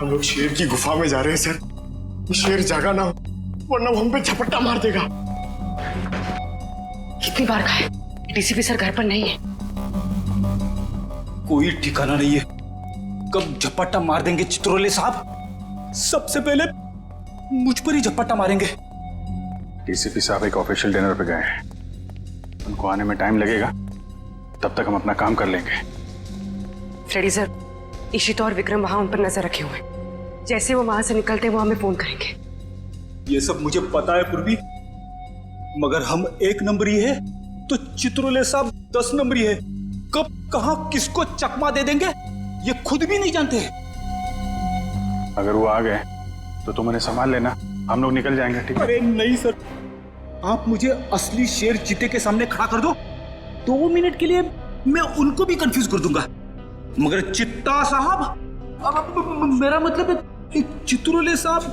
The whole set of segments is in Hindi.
हम लोग शेर की गुफा में जा रहे हैं सर। शेर जागा ना हो वरना वो हम पे झपट्टा मार देगा। कितनी बार कहा है डीसीपी सर घर पर नहीं है। कोई ठिकाना नहीं है कब झपट्टा मार देंगे चित्रोले साहब। सबसे पहले मुझ पर ही झपट्टा मारेंगे। डीसीपी साहब एक ऑफिशियल डिनर पे गए हैं, उनको आने में टाइम लगेगा, तब तक हम अपना काम कर लेंगे। फ्रेडी सर, इशिता और विक्रम वहां उन पर नजर रखे हुए हैं। जैसे वो वहां से निकलते वो हमें फोन करेंगे। ये सब मुझे पता है पूर्वी, मगर हम 1 नंबरी है तो चित्रोले साहब 10 नंबरी है। कब कहां किसको चकमा दे देंगे ये खुद भी नहीं जानते। अगर वो आ गए तो तुम उन्हें संभाल लेना, हम लोग निकल जाएंगे। ठीक है? अरे नहीं सर, आप मुझे असली शेर चीते के सामने खड़ा कर दो, 2 मिनट के लिए मैं उनको भी कंफ्यूज कर दूंगा। मगर चित्ता साहब, अब मेरा मतलब है चित्रोले साहब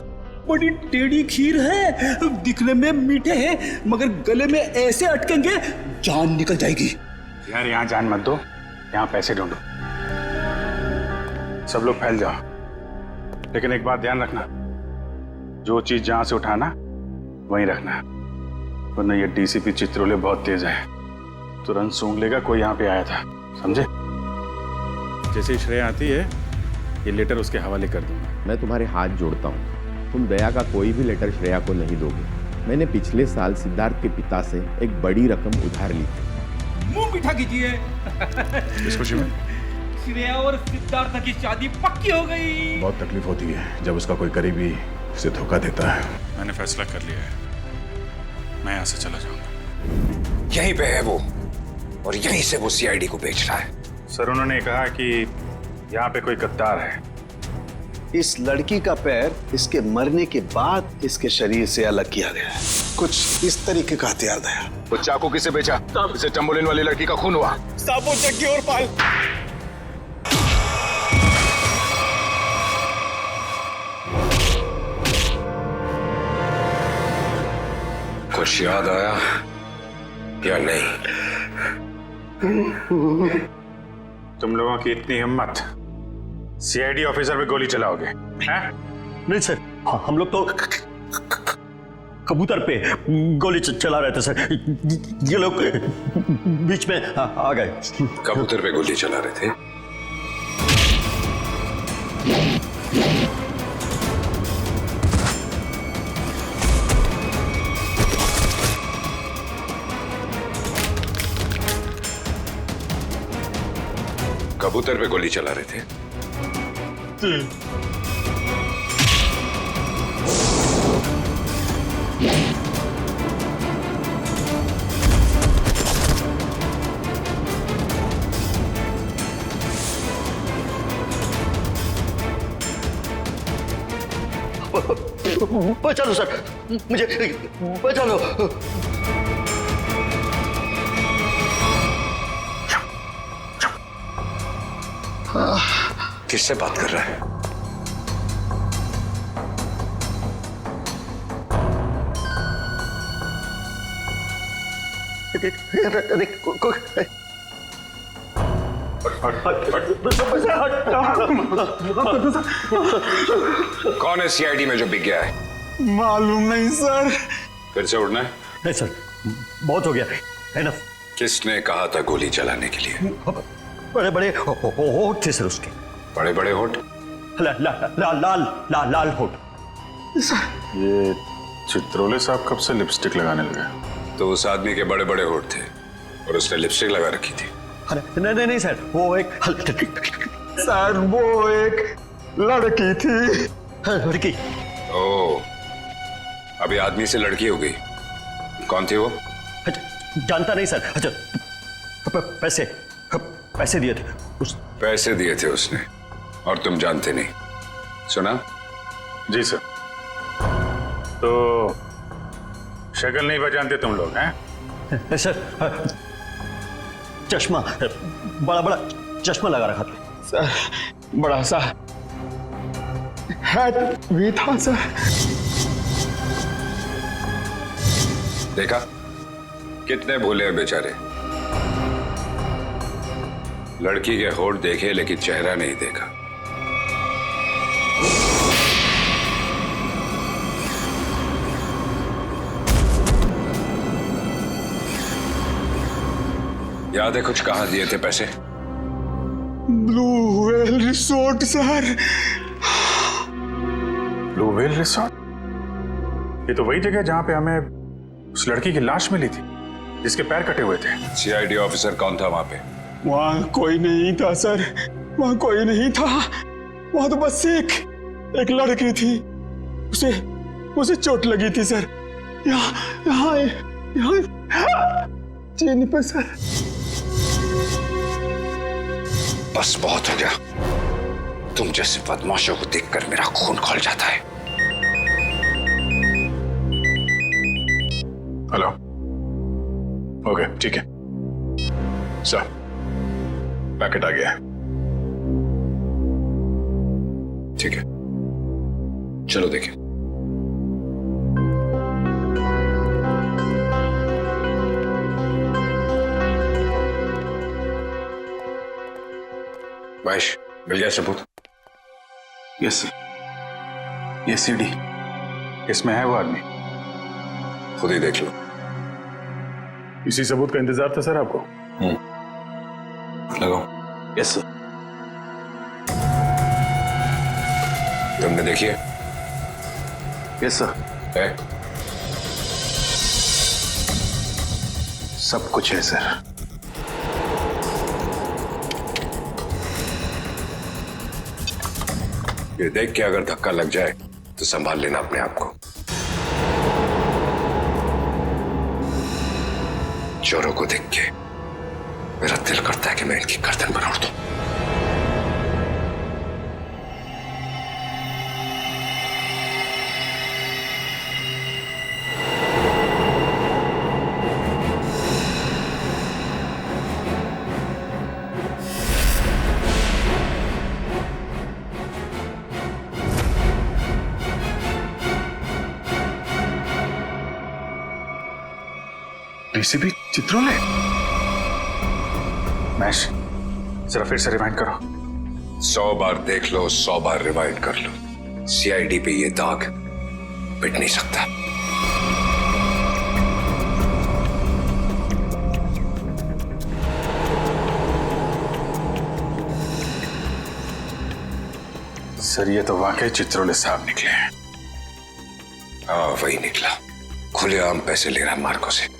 बड़ी टेढ़ी खीर है, दिखने में मीठे हैं मगर गले में ऐसे अटकेंगे जान निकल जाएगी। यार यहाँ जान मत दो, यहाँ पैसे ढूंढो। सब लोग फैल जाओ, लेकिन एक बात ध्यान रखना, जो चीज जहां से उठाना वहीं रखना, वरना ये डीसीपी चित्रोले बहुत तेज है, तुरंत सूंघ लेगा कोई यहाँ पे आया था, समझे? जैसे ही श्रेया आती है ये लेटर उसके हवाले कर दूंगा। मैं तुम्हारे हाथ जोड़ता हूँ, तुम दया का कोई भी लेटर श्रेया को नहीं दोगे। मैंने पिछले साल सिद्धार्थ के पिता से एक बड़ी रकम उधार ली थी। मुंह मीठा कीजिए। इस खुशी में श्रेया और सिद्धार्थ की शादी पक्की हो गई। बहुत तकलीफ होती है जब उसका कोई करीबी उसे धोखा देता है। मैंने फैसला कर लिया है, मैं यहाँ से चला जाऊंगा। यहीं पे है वो, और यहीं से वो सीआईडी को बेच रहा है। सर उन्होंने कहा कि यहाँ पे कोई गद्दार है। इस लड़की का पैर इसके मरने के बाद इसके शरीर से अलग किया गया है। कुछ इस तरीके का हथियार था। वो चाकू किसे बेचा? इसे चंबोलिन वाली लड़की का खून हुआ। साबो जग्गी और पाल। कुछ याद आया या नहीं? तुम लोगों की इतनी हिम्मत, सीआईडी ऑफिसर पे गोली चलाओगे? नहीं सर, हम लोग तो कबूतर पे गोली चला रहे थे सर, ये लोग बीच में आ गए। कबूतर पे गोली चला रहे थे? कबूतर पे गोली चला रहे थे? बचा लो सर, मुझे बचा लो। किससे बात कर रहा है? कौन है सीआईडी में जो बिक गया है? मालूम नहीं सर। फिर से उड़ना है? नहीं सर, बहुत हो गया, एनफ। किसने कहा था गोली चलाने के लिए? बड़े बड़े होठ थे सर उसके। बड़े बड़े होठ? लाल होठ। ये चित्रोले साहब कब से लिपस्टिक लगाने लगे? तो उस आदमी के बड़े बड़े होठ थे और उसने लिपस्टिक लगा रखी थी। नहीं सर, वो एक सर वो एक लड़की थी। लड़की? ओह, अभी आदमी से लड़की हो गई। कौन थी वो? जानता नहीं सर। अच्छा, पैसे दिए थे उस। पैसे दिए थे उसने और तुम जानते नहीं? सुना? जी सर। तो शक्ल नहीं पहचानते तुम लोग हैं? सर चश्मा, बड़ा चश्मा लगा रखा था सर। बड़ा सा हैट भी था सर। देखा कितने भूले हैं बेचारे। लड़की के होठ देखे लेकिन चेहरा नहीं देखा। याद है कुछ कहाँ दिए थे पैसे? Blue whale resort sir. Blue whale resort? ये तो वही जगह जहां पे हमें उस लड़की की लाश मिली थी जिसके पैर कटे हुए थे। सीआईडी ऑफिसर कौन था वहां पे? वहां कोई नहीं था सर, वहां कोई नहीं था। वहां तो बस एक लड़की थी, उसे चोट लगी थी सर। यहाँ चीन पे सर। बस बहुत हो गया। तुम जैसे बदमाशों को देखकर मेरा खून खौल जाता है। हेलो, ओके ठीक है सर, पैकेट आ गया है। ठीक है, चलो देखिए। महेश, मिल गया सबूत? यस सर, ये सीडी, इसमें है वो आदमी। खुद ही देख लो। इसी सबूत का इंतजार था सर आपको? लगाओ। Yes sir. तुमने देखी है? यस सर, है? सब कुछ है सर। ये देख के अगर धक्का लग जाए तो संभाल लेना अपने आप को। चोरों को देख के मेरा दिल करता है कि मैं इनकी गर्दन पर उड़ दूं। डीसीपी चित्रोले? महेश, जरा फिर से रिवाइंड करो। 100 बार देख लो, 100 बार रिवाइंड कर लो, सीआईडी पे ये दाग मिट नहीं सकता। सर ये तो वाकई चित्रोले साहब निकले हैं। हाँ वही निकला, खुलेआम पैसे ले रहा मार्को से।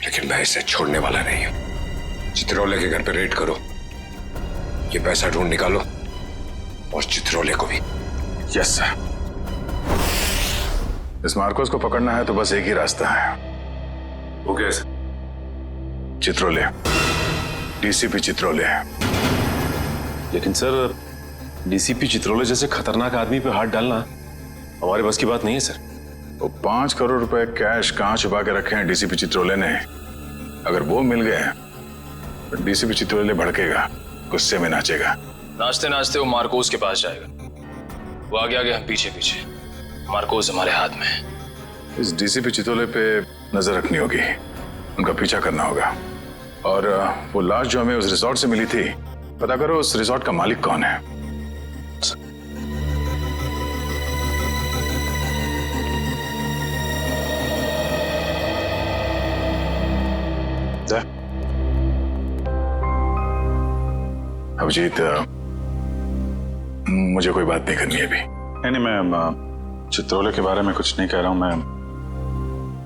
लेकिन मैं इसे छोड़ने वाला नहीं हूं। चित्रोले के घर पे रेड करो, ये पैसा ढूंढ निकालो और चित्रोले को भी। Yes sir. इस मार्कोस को पकड़ना है तो बस एक ही रास्ता है। वो कैसे? चित्रोले, डीसीपी चित्रोले। लेकिन सर, डीसीपी चित्रोले जैसे खतरनाक आदमी पे हाथ डालना हमारे बस की बात नहीं है सर। वो 5 करोड़ रुपए कैश कहां छुपा के रखे हैं डीसीपी चित्रोले ने? अगर वो मिल गए तो डीसीपी चित्रोले भड़केगा, गुस्से में नाचेगा। नाचते नाचते वो मार्कोस के पास जाएगा। वो आगे आगे, हम पीछे पीछे। मार्कोस हमारे हाथ में है। इस डीसीपी चित्रोले पे नजर रखनी होगी, उनका पीछा करना होगा। और वो लाश जो हमें उस रिसोर्ट से मिली थी, पता करो उस रिसोर्ट का मालिक कौन है। अभिजीत, मुझे कोई बात नहीं करनी है अभी। नहीं, मैं चित्रोले के बारे में कुछ नहीं कह रहा हूं।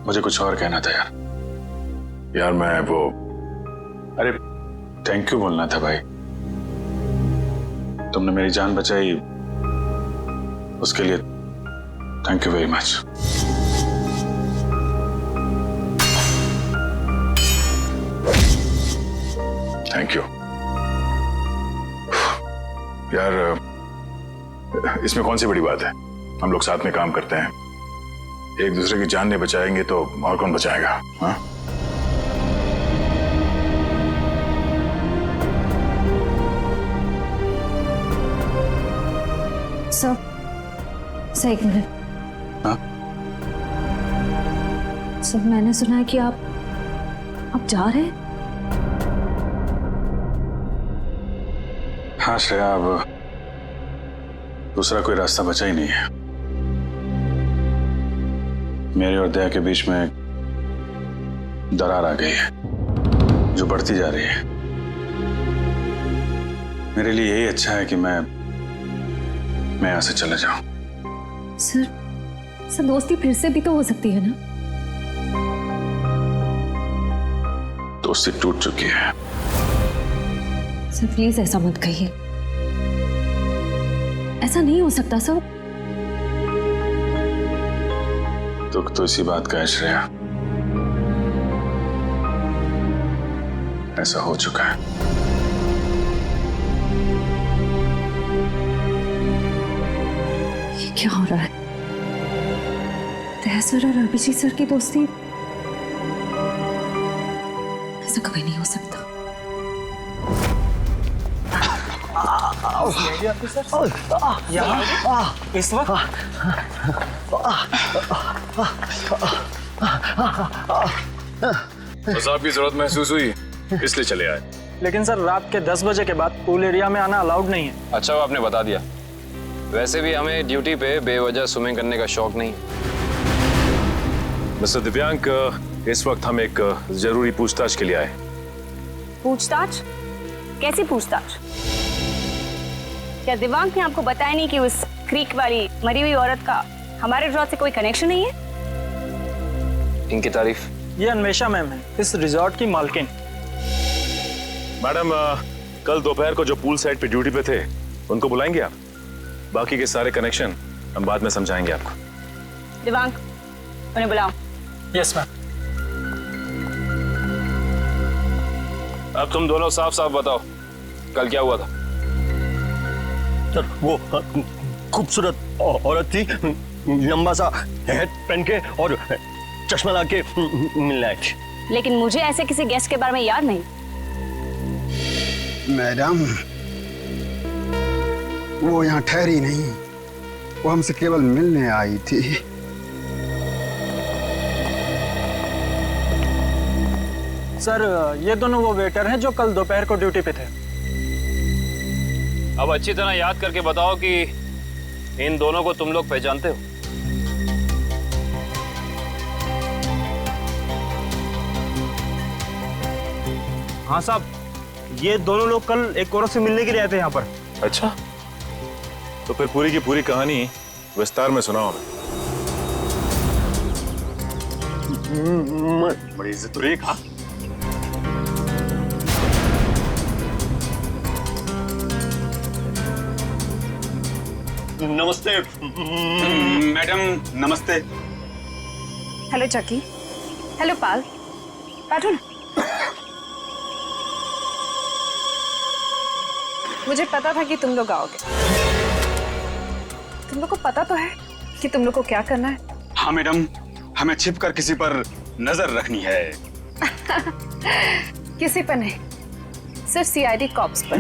मुझे कुछ और कहना था यार। मैं वो, अरे थैंक यू बोलना था भाई। तुमने मेरी जान बचाई, उसके लिए thank you very much. Thank you यार। इसमें कौन सी बड़ी बात है? हम लोग साथ में काम करते हैं, एक दूसरे की जान नहीं बचाएंगे तो और कौन बचाएगा? हाँ, सर एक मिनट। हाँ? सर मैंने सुना है कि आप जा रहे हैं। हाँ श्रेया, अब दूसरा कोई रास्ता बचा ही नहीं है। मेरे और दया के बीच में दरार आ गई है जो बढ़ती जा रही है। मेरे लिए यही अच्छा है कि मैं यहाँ से चले जाऊं। सर दोस्ती फिर से भी तो हो सकती है ना? दोस्ती टूट चुकी है। सर प्लीज ऐसा मत कहिए, ऐसा नहीं हो सकता सर। दुख तो इसी बात का है श्रेया, ऐसा हो चुका है। ये क्या हो रहा है? तहसर और अभिजीत सर की दोस्ती, ऐसा कभी नहीं हो सकता। इस वक्त बस आपकी जरूरत महसूस हुई इसलिए चले आए। लेकिन सर रात के 10 बजे के बाद पूल एरिया में आना अलाउड नहीं है। अच्छा वो आपने बता दिया। वैसे भी हमें ड्यूटी पे बेवजह स्विमिंग करने का शौक नहीं है। मिस्टर दिव्यांक, इस वक्त हम एक जरूरी पूछताछ के लिए आए। पूछताछ? कैसी पूछताछ? क्या दिव्यांक ने आपको बताया नहीं कि उस क्रीक वाली मरी हुई औरत का हमारे रिजॉर्ट से कोई कनेक्शन नहीं है? इनकी तारीफ? ये अन्वेषा मैम है, इस रिजॉर्ट की मालकिन। मैडम, कल दोपहर को जो पूल साइड पे ड्यूटी पे थे उनको बुलाएंगे आप? बाकी के सारे कनेक्शन हम बाद में समझाएंगे आपको। दिव्यांक, उन्हें बुलाओ। Yes ma'am. अब तुम दोनों साफ साफ बताओ, कल क्या हुआ था? सर वो खूबसूरत औरत थी, लंबा सा हेड पहन के और चश्मा ला के मिलने आई थी। लेकिन मुझे ऐसे किसी गेस्ट के बारे में याद नहीं। मैडम, वो यहाँ ठहरी नहीं, वो हमसे केवल मिलने आई थी। सर ये दोनों वो वेटर हैं जो कल दोपहर को ड्यूटी पे थे। अब अच्छी तरह याद करके बताओ कि इन दोनों को तुम लोग पहचानते हो? हाँ साहब, ये दोनों लोग कल एक औरत से मिलने के लिए आए थे यहाँ पर। अच्छा, तो फिर पूरी की पूरी कहानी विस्तार में सुनाओ हमें। बड़ी इज्जत तो एक। हाँ नमस्ते मैडम, नमस्ते। हेलो चकी। हेलो पाल, बैठो ना। मुझे पता था कि तुम लोग आओगे। तुम लोग को पता तो है कि तुम लोग को क्या करना है? हाँ मैडम, हमें छिप कर किसी पर नजर रखनी है। किसी पर नहीं, सिर्फ सीआईडी कॉप्स पर।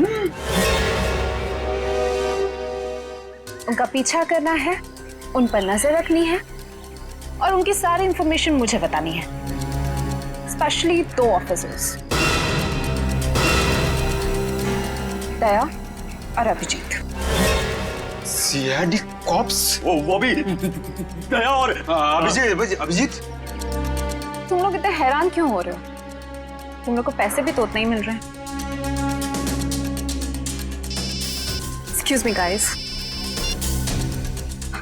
उनका पीछा करना है, उन पर नजर रखनी है और उनकी सारी इंफॉर्मेशन मुझे बतानी है, स्पेशली 2 ऑफिसर्स, दया और अभिजीत। CID cops? वो भी दया और अभिजीत। तुम लोग इतने हैरान क्यों हो रहे हो? तुम लोग को पैसे भी तो उतने ही मिल रहे हैं। Excuse me guys.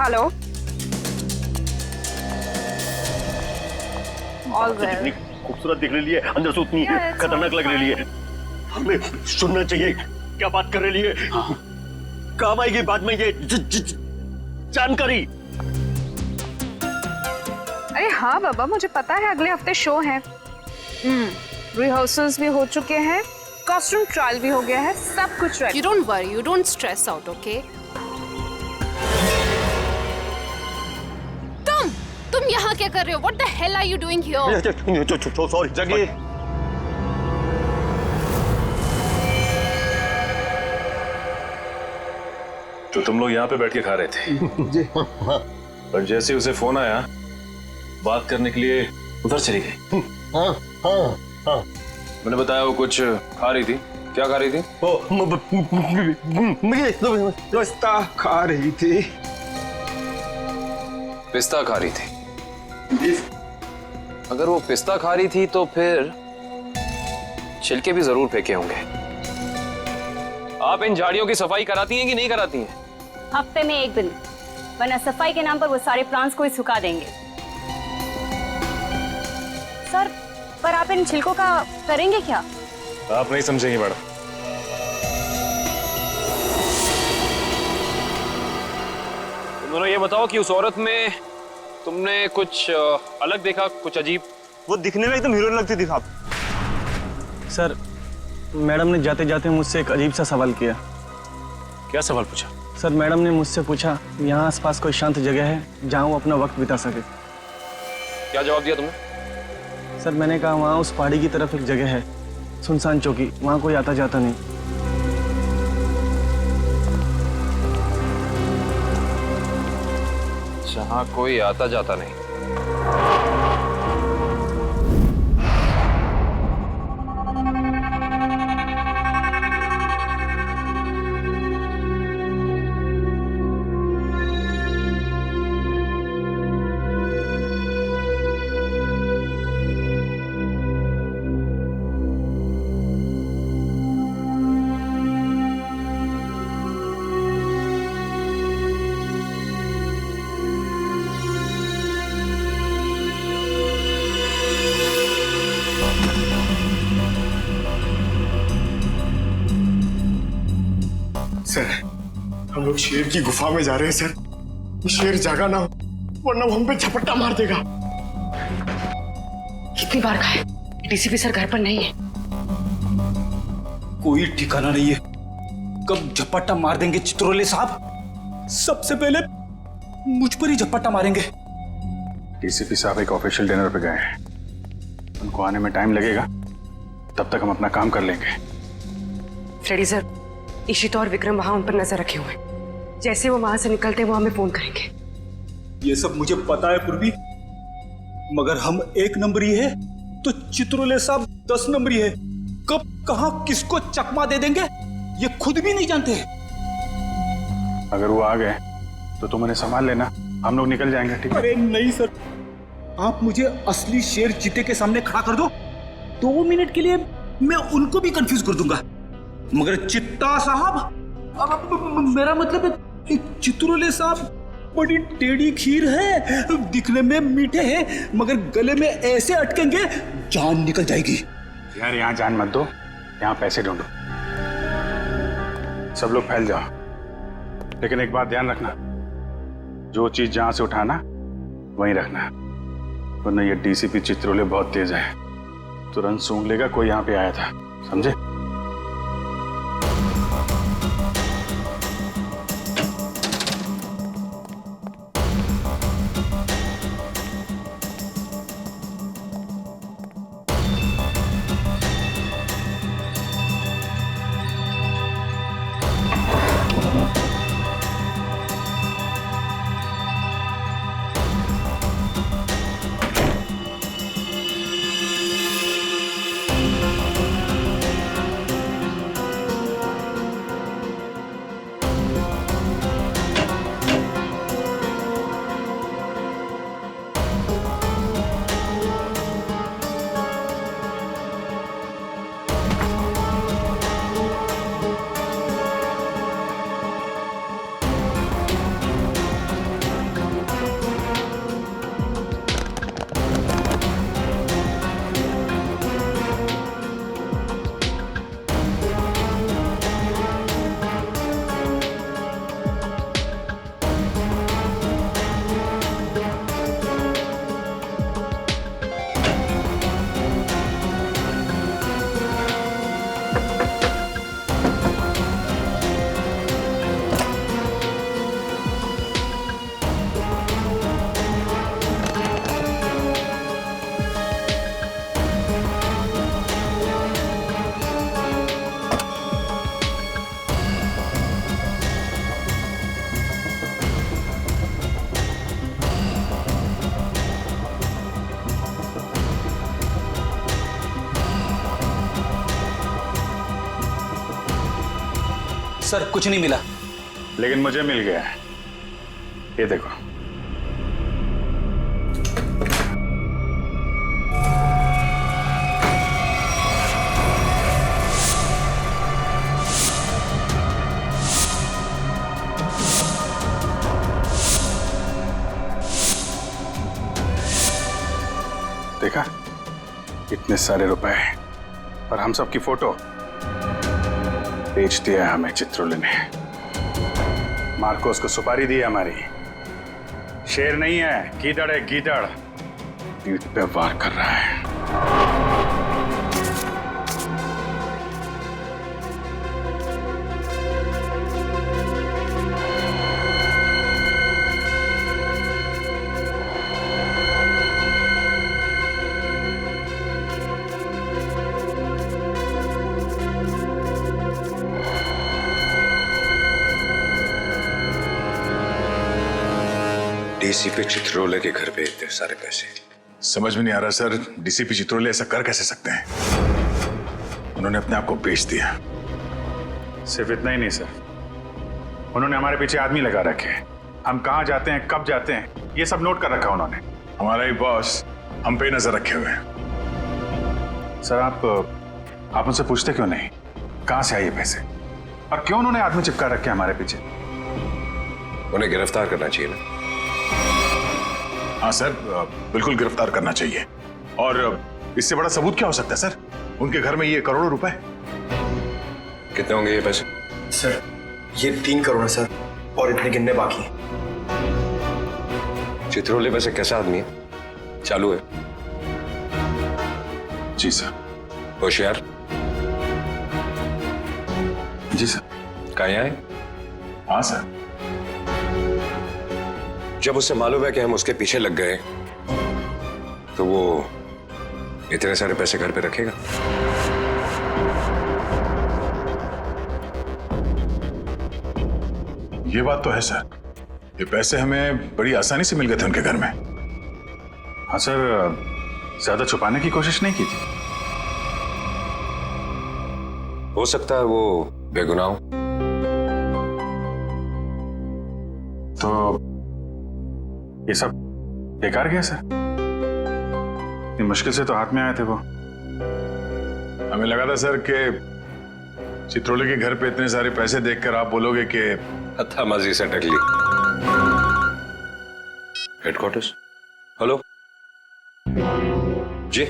Hello. All well. खूबसूरत दिख रही है, अंदर से उतनी खतरनाक लग रही है। हमें सुनना चाहिए क्या बात कर रही है। काम आएगी बाद में ये जानकारी। अरे हाँ बाबा, मुझे पता है अगले हफ्ते शो है। रिहर्सल्स भी हो चुके हैं, कॉस्ट्यूम ट्रायल भी हो गया है, सब कुछ ready. You don't worry, you don't stress out, okay? तुम यहाँ क्या कर रहे हो? What the hell are you doing here? Sorry जगी। तो तुम लोग यहाँ पे बैठ के खा रहे थे? जी। पर जैसे उसे फोन आया, बात करने के लिए उधर चली गई। हाँ। मैंने बताया वो कुछ खा रही थी। क्या खा रही थी? पिस्ता खा रही थी। पिस्ता खा रही थी? अगर वो पिस्ता खा रही थी तो फिर छिलके भी जरूर फेंके होंगे। आप इन झाड़ियों की सफाई कराती हैं कि नहीं कराती हैं? हफ्ते में 1 दिन, वरना सफाई के नाम पर वो सारे प्लांट्स को ही सुखा देंगे। सर, पर आप इन छिलकों का करेंगे क्या? आप नहीं समझेंगी मैडम। तुम दोनों ये बताओ कि उस औरत में तुमने कुछ अलग देखा, कुछ अजीब? वो दिखने में एकदम हीरोइन लगती थी साहब। सर, मैडम ने जाते जाते मुझसे एक अजीब सा सवाल किया। क्या सवाल पूछा? सर, मैडम ने मुझसे पूछा यहाँ आसपास कोई शांत जगह है जहाँ वो अपना वक्त बिता सके। क्या जवाब दिया तुमने? सर, मैंने कहा वहाँ उस पहाड़ी की तरफ एक जगह है, सुनसान चौकी, वहाँ कोई आता जाता नहीं। जहाँ कोई आता जाता नहीं। सर, हम लोग शेर की गुफा में जा रहे हैं सर। ये शेर जागा ना हो, वरना वो हम पे झपट्टा मार देगा। कितनी बार कहा है, डीसीपी सर घर पर नहीं है। कोई ठिकाना नहीं है, कब झपट्टा मार देंगे चित्रोले साहब। सबसे पहले मुझ पर ही झपट्टा मारेंगे। डीसीपी साहब एक ऑफिशियल डिनर पे गए हैं, उनको आने में टाइम लगेगा, तब तक हम अपना काम कर लेंगे। फ्रेडी सर, इशिता और विक्रम वहां उन पर नजर रखे हुए हैं। जैसे वो वहां से निकलते हैं वो हमें फोन करेंगे। ये सब मुझे पता है पूर्वी, मगर हम 1 नंबरी है तो चित्रोले साहब 10 नंबरी है। कब कहां किसको चकमा दे देंगे ये खुद भी नहीं जानते। अगर वो आ गए तो तुम उन्हें संभाल लेना, हम लोग निकल जाएंगे। ठीक है? अरे नहीं सर, आप मुझे असली शेर चीते के सामने खड़ा कर दो, 2 मिनट के लिए मैं उनको भी कंफ्यूज कर दूंगा। मगर चित्ता साहब, अब मेरा मतलब है चित्रोले साहब बड़ी टेढ़ी खीर है, दिखने में मीठे हैं मगर गले में ऐसे अटकेंगे जान निकल जाएगी। यार यहाँ जान मत दो, यहाँ पैसे ढूंढो। सब लोग फैल जाओ, लेकिन एक बात ध्यान रखना, जो चीज जहां से उठाना वहीं रखना, वरना ये डीसीपी चित्रोले बहुत तेज है, तुरंत सूंघ लेगा कोई यहाँ पे आया था। समझे? सर कुछ नहीं मिला। लेकिन मुझे मिल गया है, ये देखो। देखा, इतने सारे रुपए और हम सब की फोटो बेच दिया हमें चित्रोले ने। मार्कोस को सुपारी दी है हमारी। शेर नहीं है, गीदड़ है, गीदड़। पीठ पे वार कर रहा है। डीसीपी चित्रोले के घर पे इतने सारे पैसे। समझ में नहीं आ रहा सर, डीसीपी चित्रोले ऐसा कर कैसे सकते हैं? उन्होंने अपने आप को बेच दिया। सिर्फ इतना ही नहीं सर, उन्होंने हमारे पीछे आदमी लगा रखे हैं। हम कहाँ जाते हैं, कब जाते हैं, ये सब नोट कर रखा उन्होंने। हमारा ही बॉस हम पे नजर रखे हुए हैं। सर आप उनसे पूछते क्यों नहीं कहाँ से आए ये पैसे और क्यों उन्होंने आदमी चिपका रखे हमारे पीछे? उन्हें गिरफ्तार करना चाहिए ना। हाँ सर, बिल्कुल गिरफ्तार करना चाहिए। और इससे बड़ा सबूत क्या हो सकता है सर? उनके घर में ये करोड़ों रुपए। कितने होंगे ये पैसे? सर ये 3 करोड़ है सर, और इतने गिनने बाकी हैं। चित्रोले वैसे कैसा आदमी है? चालू है? जी सर। होशियार? जी सर। कहाँ आए? हाँ सर। जब उससे मालूम है कि हम उसके पीछे लग गए तो वो इतने सारे पैसे घर पे रखेगा? ये बात तो है सर, ये पैसे हमें बड़ी आसानी से मिल गए थे उनके घर में। हाँ सर, ज्यादा छुपाने की कोशिश नहीं की थी। हो सकता है वो बेगुनाह हो। तो ये सब बेकार गया सर? इतनी मुश्किल से तो हाथ में आए थे वो। हमें लगा था सर कि चित्रोले के घर पे इतने सारे पैसे देखकर आप बोलोगे कि हत्थामाजी से टक ली। हेडक्वार्टर्स? हेलो जी।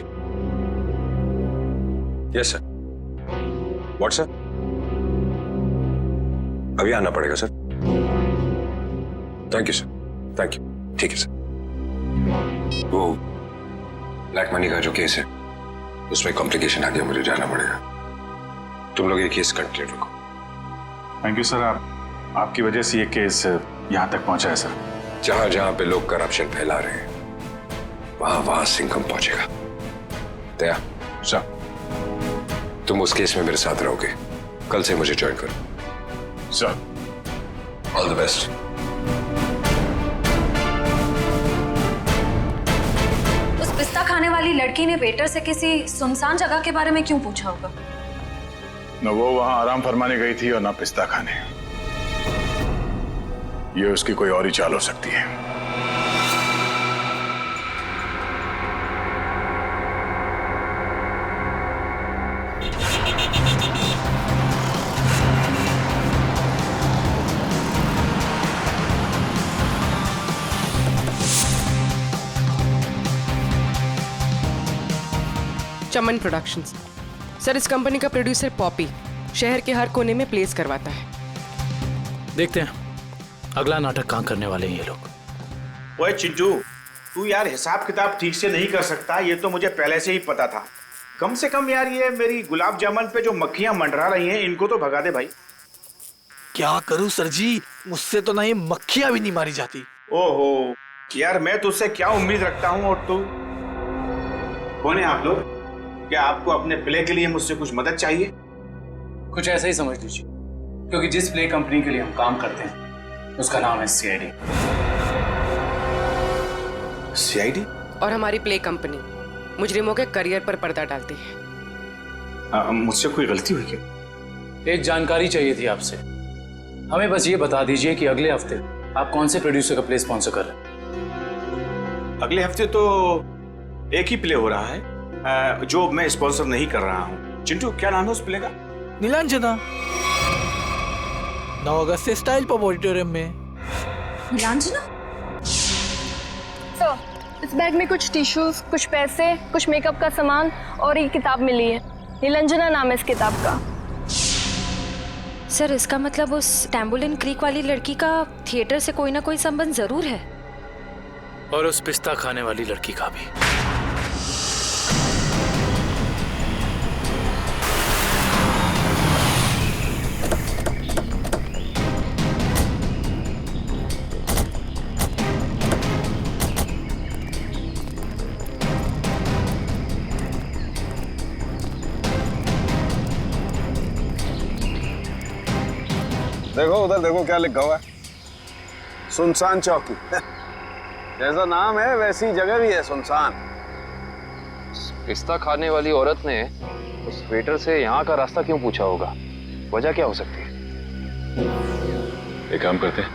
Yes sir. व्हाट्सएप? अभी आना पड़ेगा sir. Thank you sir, thank you. ठीक है सर। वो ब्लैक मनी का जो केस है उसमें कॉम्प्लिकेशन आ गया, मुझे जाना पड़ेगा। तुम लोग ये केस कंटिन्यू रखो। थैंक यू सर, आपकी वजह से ये केस यहाँ तक पहुंचा है सर। जहां जहां पे लोग करप्शन फैला रहे हैं वहां वहां सिंघम पहुंचेगा। दया सर, तुम उस केस में मेरे साथ रहोगे। कल से मुझे ज्वाइन करो सर। All the best. पिस्ता खाने वाली लड़की ने वेटर से किसी सुनसान जगह के बारे में क्यों पूछा होगा? न वो वहां आराम फरमाने गई थी और ना पिस्ता खाने। ये उसकी कोई और ही चाल हो सकती है। चमन प्रोडक्शंस। सर, इस कंपनी का प्रोड्यूसर पॉपी शहर के हर कोने में प्लेस करवाता है। देखते हैं अगला नाटक कहाँ करने वाले हैं ये लोग। ओए चिंटू, तू यार हिसाब किताब ठीक से नहीं कर सकता, ये तो मुझे पहले से ही पता था। कम से कम यार ये मेरी गुलाब जामुन पे जो मक्खियां मंडरा रही हैं इनको तो भगा दे भाई। क्या करूं सर जी, मुझसे तो नहीं मक्खियां भी नहीं मारी जाती। ओहो यार, मैं तुझसे क्या उम्मीद रखता हूँ और तू। कौन है आप लोग? क्या आपको अपने प्ले के लिए मुझसे कुछ मदद चाहिए? कुछ ऐसा ही समझ लीजिए, क्योंकि जिस प्ले कंपनी के लिए हम काम करते हैं उसका नाम है सीआईडी। सीआईडी? और हमारी प्ले कंपनी मुजरिमों के करियर पर पर्दा डालती है। मुझसे कोई गलती हुई क्या? एक जानकारी चाहिए थी आपसे। हमें बस ये बता दीजिए कि अगले हफ्ते आप कौन से प्रोड्यूसर का प्ले स्पॉन्सर कर रहे हैं? अगले हफ्ते तो एक ही प्ले हो रहा है जो मैं स्पॉन्सर नहीं कर रहा हूँ। चिंटू, क्या नाम है उस प्ले का? नीलांजना। 9 अगस्त से स्टाइल पब ऑडिटोरियम में। नीलांजना? So, इस बैग में कुछ टिश्यूज, कुछ पैसे, कुछ मेकअप का सामान और एक किताब मिली है। नीलंजना नाम है इस किताब का। सर इसका मतलब उस टैम्बुलिन क्रीक वाली लड़की का थिएटर से कोई ना कोई संबंध जरूर है। और उस पिस्ता खाने वाली लड़की का भी। देखो उधर देखो क्या लिखा हुआ है, सुनसान चौकी। जैसा नाम है वैसी जगह भी है, सुनसान। पिस्ता खाने वाली औरत ने उस वेटर से यहाँ का रास्ता क्यों पूछा होगा? वजह क्या हो सकती है? एक काम करते हैं,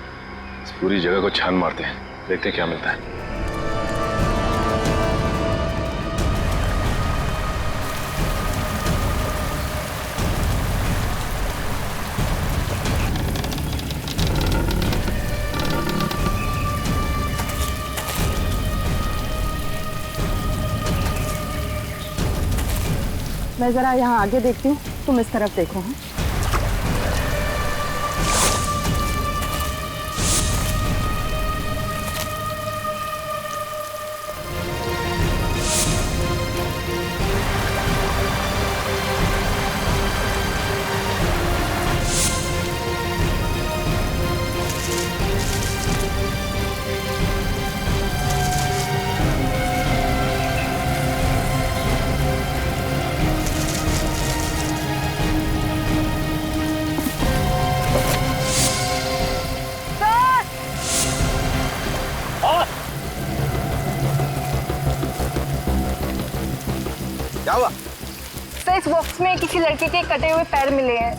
इस पूरी जगह को छान मारते हैं, देखते हैं क्या मिलता है। मैं जरा यहाँ आगे देखती हूँ, तुम इस तरफ देखो। हाँ क्या हुआ? सर इस बॉक्स में किसी लड़के के कटे हुए पैर मिले हैं।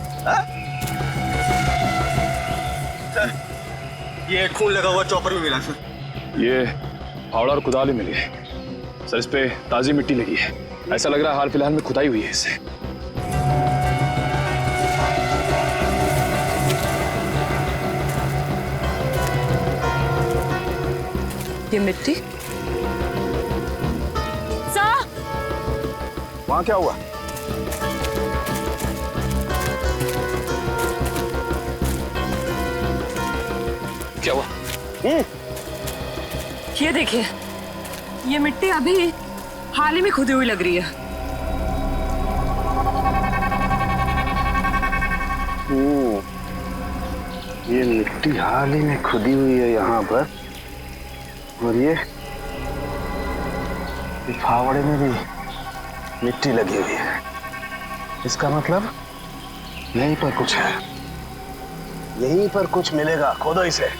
सर ये खून लगा हुआ चॉपर भी मिला सर। ये फावड़ा और कुदाल भी मिली है सर। इस पे ताजी मिट्टी लगी है, ऐसा लग रहा है हाल फिलहाल में खुदाई हुई है इससे। ये मिट्टी वहां क्या हुआ? क्या हुआ? ये देखिए, ये मिट्टी अभी हाल ही में खुदी हुई लग रही है। ये मिट्टी हाल ही में खुदी हुई है यहाँ पर, और ये फावड़े में भी मिट्टी लगी हुई है। इसका मतलब यहीं पर कुछ है, यहीं पर कुछ मिलेगा। खोदो इसे।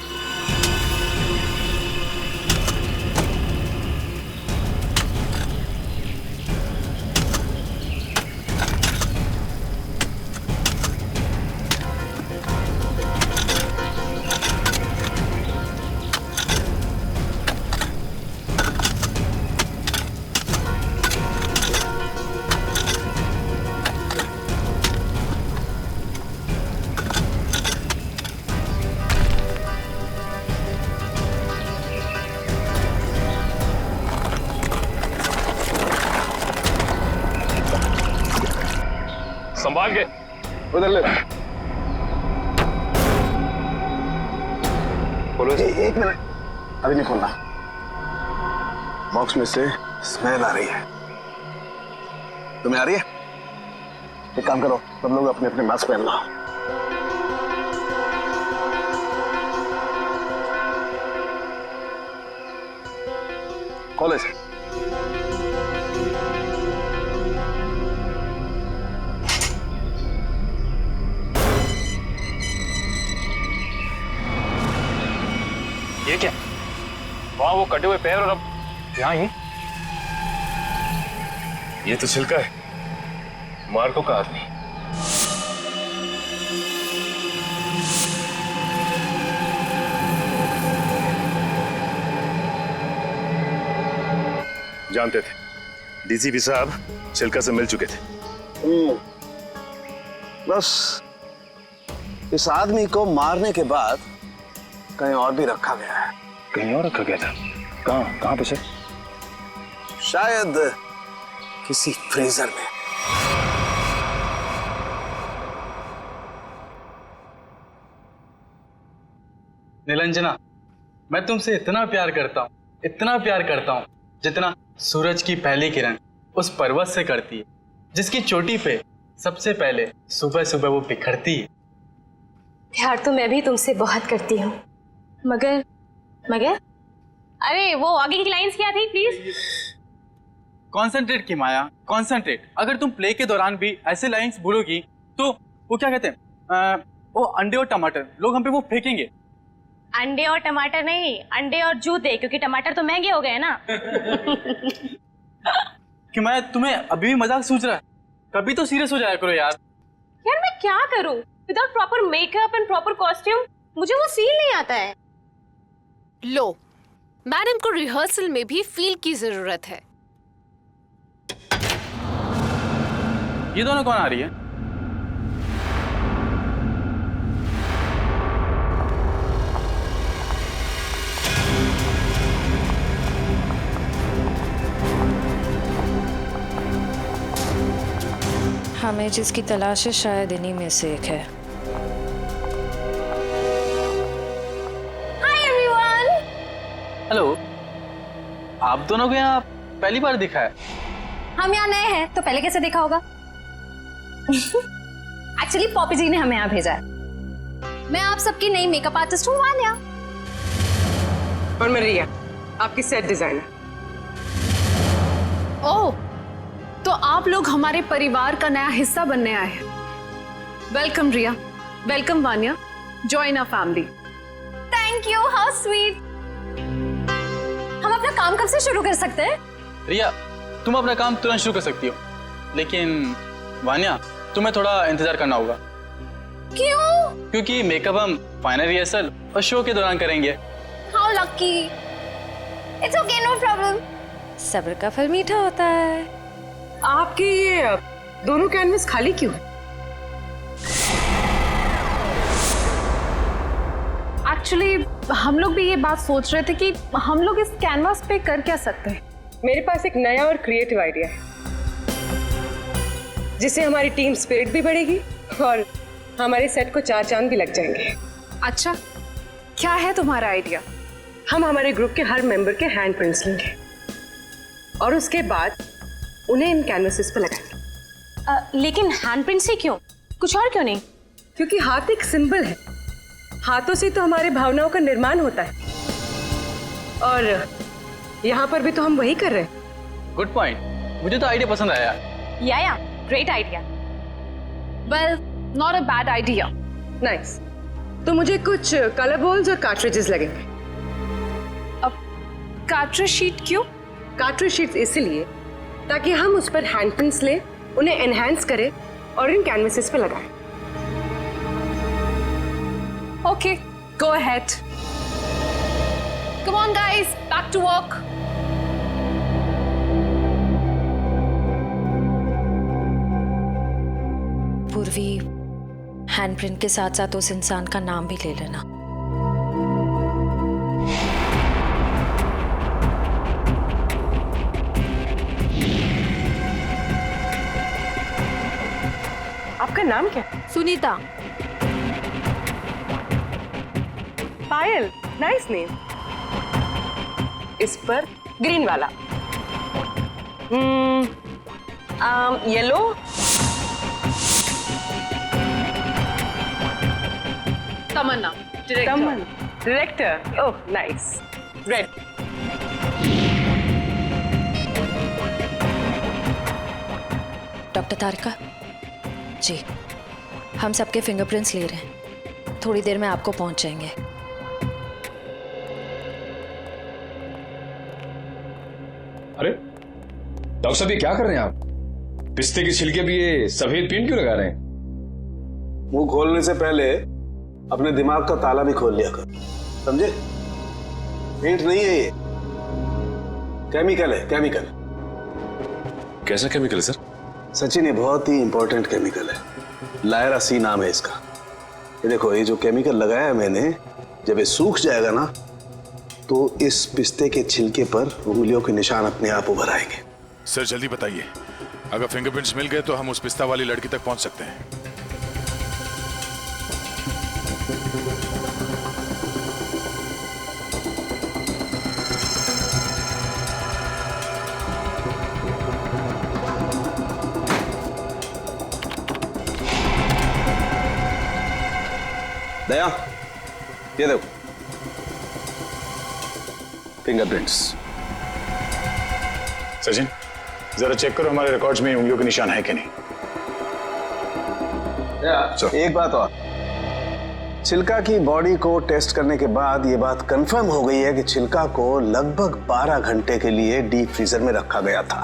संभाल के उधर ले। खोलो इसे। एक मिनट, अभी नहीं खोलना। बॉक्स में से स्मेल आ रही है। तुम्हें आ रही है? एक काम करो, सब लोग अपने अपने मास्क पहन लो। खोलो इसे। ये क्या? वहां वो कटे हुए पैर और अब यहाँ ही। ये तो छिलका है मार्को का आदमी। जानते थे डीसीपी साहब छिलका से मिल चुके थे। बस इस आदमी को मारने के बाद कहीं और भी रखा गया है। कहीं और रखा गया था? कहाँ पे सर? शायद किसी फ्रीजर में। निरंजना, मैं तुमसे इतना प्यार करता हूँ जितना सूरज की पहली किरण उस पर्वत से करती है, जिसकी चोटी पे सबसे पहले सुबह सुबह वो बिखरती है। प्यार तो मैं भी तुमसे बहुत करती हूँ, मगर अरे वो आगे की लाइंस क्या थी प्लीज? कॉन्सेंट्रेट की माया, कॉन्सेंट्रेट। अगर तुम प्ले के दौरान भी ऐसे लाइंस बोलोगी तो वो क्या कहते हैं, वो अंडे और टमाटर लोग हम पे वो फेंकेंगे। अंडे और टमाटर नहीं, अंडे और जूते, क्योंकि टमाटर तो महंगे हो गए ना। कि मैं तुम्हें अभी भी मजाक सूझ रहा है, कभी तो सीरियस हो जाया करो यार। यार मैं क्या करूं without proper makeup and proper costume, मुझे वो फील नहीं आता है। लो, मैडम को रिहर्सल में भी फील की जरूरत है। ये दोनों कौन आ रही है? हमें जिसकी तलाश है शायद इन्हीं में से एक है। Hi everyone. हेलो, आप दोनों को यहाँ पहली बार दिखा है? हम यहाँ नए हैं तो पहले कैसे देखा होगा? एक्चुअली पॉपी जी ने हमें यहाँ भेजा है। मैं आप सबकी नई मेकअप आर्टिस्ट हूँ वान्या। और मैं रिया, आपकी सेट डिजाइनर। ओह, तो आप लोग हमारे परिवार का नया हिस्सा बनने आए हैं। Welcome Riya, welcome Vanya, join our family. Thank you, how sweet. हम अपना काम कब से शुरू कर सकते हैं? रिया, तुम अपना काम तुरंत शुरू कर सकती हो, लेकिन वान्या तुम्हें थोड़ा इंतजार करना होगा। क्यों? क्योंकि मेकअप हम फाइनल रिहर्सल और शो के दौरान करेंगे। How lucky. It's okay, no problem. सब्र का फल मीठा होता है। आपके ये दोनों कैनवस खाली क्यों है? एक्चुअली हम लोग भी ये बात सोच रहे थे कि हम लोग इस कैनवास पे कर क्या सकते हैं। मेरे पास एक नया और क्रिएटिव आइडिया है, जिससे हमारी टीम स्पिरिट भी बढ़ेगी और हमारे सेट को 4 चांद भी लग जाएंगे। अच्छा, क्या है तुम्हारा आइडिया? हम हमारे ग्रुप के हर मेंबर के हैंड प्रिंट्स लेंगे और उसके बाद उन्हें इन कैनवसेस पर लगाएंगे। लेकिन हैंड प्रिंट से क्यों? कुछ और क्यों नहीं? क्योंकि हाथ एक सिंबल है, हाथों से तो हमारे भावनाओं का निर्माण होता है और यहाँ पर भी तो हम वही कर रहे हैं। गुड पॉइंट, मुझे तो आइडिया पसंद आया। या great idea. Well, not a bad idea. Nice. तो मुझे कुछ कलर बॉल्स और कार्ट्रिजेस लगेंगे। अब कार्ट्रिज शीट क्यों? कार्ट्रिज शीट्स इसलिए ताकि हम उस पर हैंड प्रिंट्स लें, उन्हें एनहांस करें और इन कैनवसेस पे लगाएं। Okay, go ahead. Come on guys, back to work. Purvi, hand print के साथ साथ उस इंसान का नाम भी ले लेना। आपका नाम क्या? सुनीता। Payal, nice name. इस पर ग्रीन वाला। Yellow. Tamanna, director. Oh nice. Red. Doctor Tarika ji, हम सबके फिंगरप्रिंट्स ले रहे हैं, थोड़ी देर में आपको पहुंच जाएंगे। अरे डॉक्टर साहब, ये क्या कर रहे हैं आप? पिस्ते की छिलके भी ये सफेद पेंट क्यों लगा रहे हैं? मुंह खोलने से पहले अपने दिमाग का ताला भी खोल लिया कर, समझे? पेंट नहीं है ये, केमिकल है, केमिकल। कैसा केमिकल है सर? सचिन, ये बहुत ही इंपॉर्टेंट केमिकल है, लायरा सी नाम है इसका। ये देखो, ये जो केमिकल लगाया है मैंने, जब ये सूख जाएगा ना तो इस पिस्ते के छिलके पर उंगलियों के निशान अपने आप उभर आएंगे। सर जल्दी बताइए, अगर फिंगरप्रिंट्स मिल गए तो हम उस पिस्ता वाली लड़की तक पहुंच सकते हैं। दया, ये देखो फिंगरप्रिंट्स। सचिन जरा चेक करो हमारे रिकॉर्ड्स में उंगलियों के निशान है कि नहीं। एक बात और, छिलका की बॉडी को टेस्ट करने के बाद ये बात कंफर्म हो गई है कि छिलका को लगभग 12 घंटे के लिए डीप फ्रीजर में रखा गया था।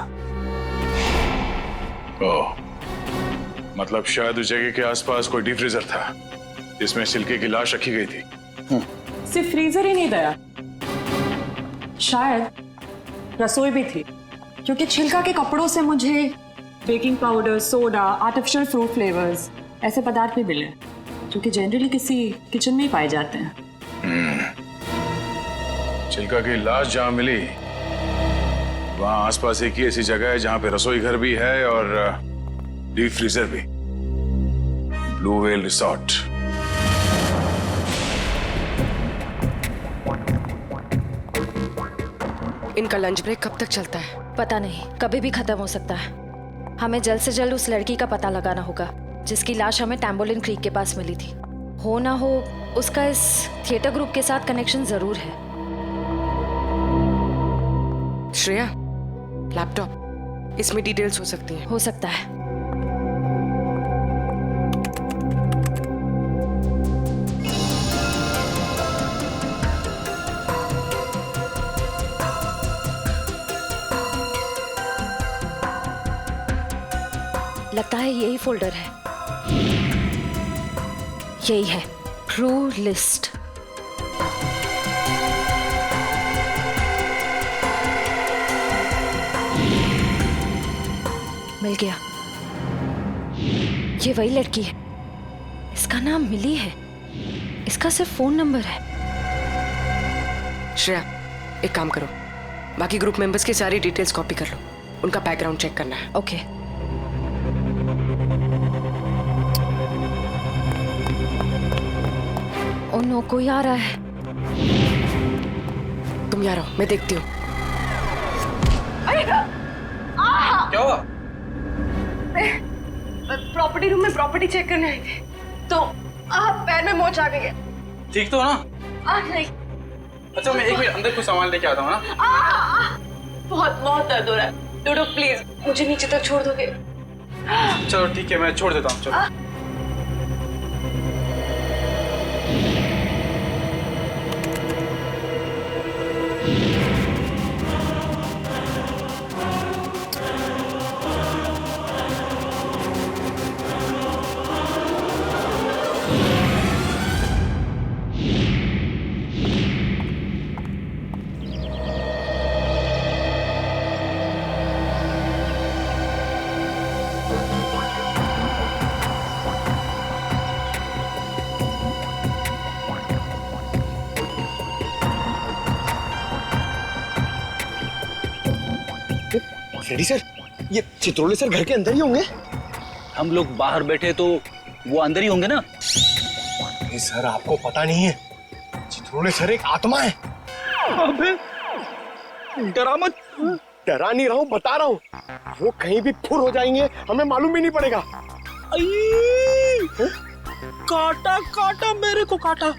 ओह, मतलब शायद उस जगह के आसपास कोई डीप फ्रीजर था जिसमें छिलके की लाश रखी गई थी। सिर्फ फ्रीजर ही नहीं दया, शायद रसोई भी थी, क्योंकि छिलका के कपड़ों से मुझे baking powder, soda, artificial fruit flavours ऐसे पदार्थ भी मिले जो कि जनरली किसी किचन में ही पाए जाते हैं। छिलका की लाश जहां मिली वहां आसपास एक ही ऐसी जगह है जहां पे रसोई घर भी है और डीप फ्रीजर भी, ब्लू व्हेल रिसोर्ट। इनका लंच ब्रेक कब तक चलता है? पता नहीं, कभी भी खत्म हो सकता है। हमें जल्द से जल्द उस लड़की का पता लगाना होगा जिसकी लाश हमें टैम्बोलिन क्रीक के पास मिली थी। हो ना हो उसका इस थिएटर ग्रुप के साथ कनेक्शन जरूर है। श्रेया, लैपटॉप, इसमें डिटेल्स हो सकती हैं। हो सकता है। लगता है यही फोल्डर है। यही है, क्रू लिस्ट। मिल गया, ये वही लड़की है। इसका नाम मिली है, इसका सिर्फ फोन नंबर है। श्रेया, एक काम करो, बाकी ग्रुप मेंबर्स की सारी डिटेल्स कॉपी कर लो, उनका बैकग्राउंड चेक करना है। ओके। ओ नो, कोई आ रहा है। तुम यहाँ रहो, मैं देखती हूँ। क्या हुआ? प्रॉपर्टी रूम में प्रॉपर्टी चेक करने आई थी, तो पैर में मोच आ गई है। ठीक तो हो ना? नहीं। अच्छा मैं एक मिनट अंदर कुछ सामान लेके आता हूँ ना। बहुत बहुत दर्द हो रहा है। डोडो प्लीज मुझे नीचे तक छोड़ दोगे? चलो ठीक है, मैं छोड़ देता हूँ। चलो। रेडी सर, ये चित्रोले सर घर के अंदर ही होंगे? हम लोग बाहर बैठे तो वो अंदर ही होंगे ना? नहीं सर, आपको पता नहीं है, चित्रोले सर एक आत्मा है। अबे डरा मत। डरा नहीं रहा हूँ, बता रहा हूँ, वो कहीं भी फुर हो जाएंगे, हमें मालूम भी नहीं पड़ेगा। काटा काटा, मेरे को काटा।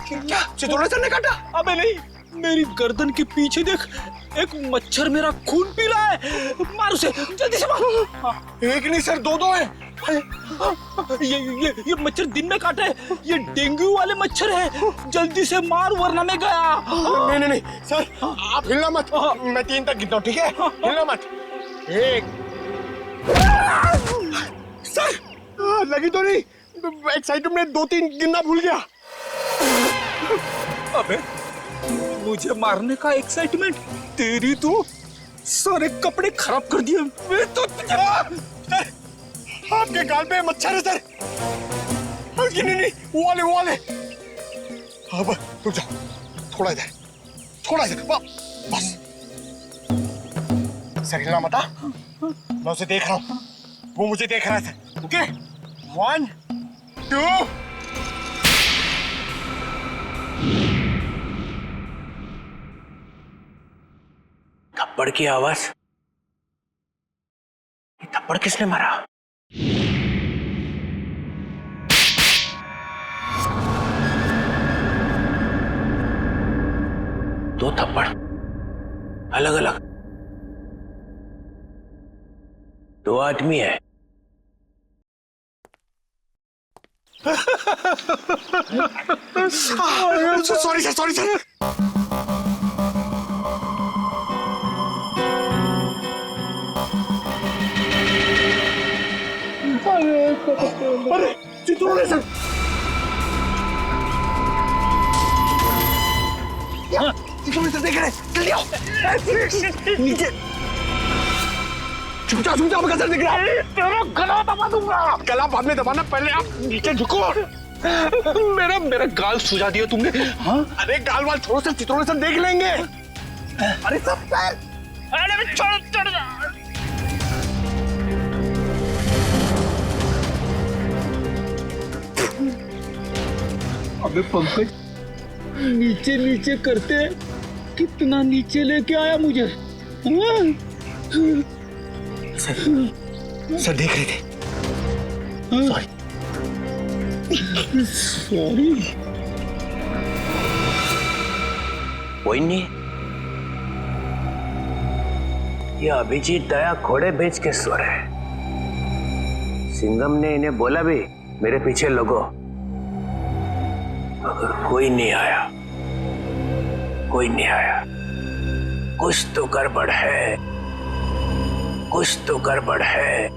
क्या चित्रोले सर ने काटा? अबे नहीं, मेरी गर्दन के पीछे देख, एक मच्छर मेरा खून पी रहा है। मार उसे, जल्दी से मारो। एक नहीं सर, दो हैं। ये मच्छर दिन में काटे, ये डेंगू वाले मच्छर है। जल्दी से मार वरना मैं गया। नहीं नहीं सर, आप हिलना मत, मैं 3 तक गिनता हूँ, ठीक है? हिलना मत। 1। सर लगी तो नहीं? एक्साइटमेंट में 2-3 गिनना भूल गया। अबे मुझे मारने का एक्साइटमेंट, तेरी तो सारे कपड़े खराब कर दिए। मैं तो आपके गाल पे मच्छर है सर। नहीं वो वाले। अब रुक जाओ, थोड़ा इधर, थोड़ा सा बस। सर हिलना मत, मैं उसे देख रहा हूँ, वो मुझे देख रहा था। ओके 1 2 थप्पड़ की आवाज। ये थप्पड़ किसने मारा? दो थप्पड़ अलग अलग, दो आदमी है। Sorry sir, sorry sir. अरे चित्रोले सर, चित्रोले सर देख रहे हैं, जल्दी आओ नीचे। झुक जाओ मैं सर दिख रहा है। तेरा गला दबा दूंगा। गला बाद में दबाना, पहले आप नीचे झुको। मेरा गाल सुझा दिया तुमने। हाँ? अरे गाल वाल छोड़ो सर, चित्रोले सर देख लेंगे। अरे सब सर, अरे छोड़ अबे पंकज, नीचे नीचे करते कितना नीचे लेके आया मुझे। सर देख रहे थे। सॉरी। कोई नहीं, ये अभिजीत दया घोड़े बेच के सो रहे हैं। सिंघम ने इन्हें बोला भी मेरे पीछे लगो, मगर कोई नहीं आया। कुछ तो गड़बड़ है, कुछ तो गड़बड़ है।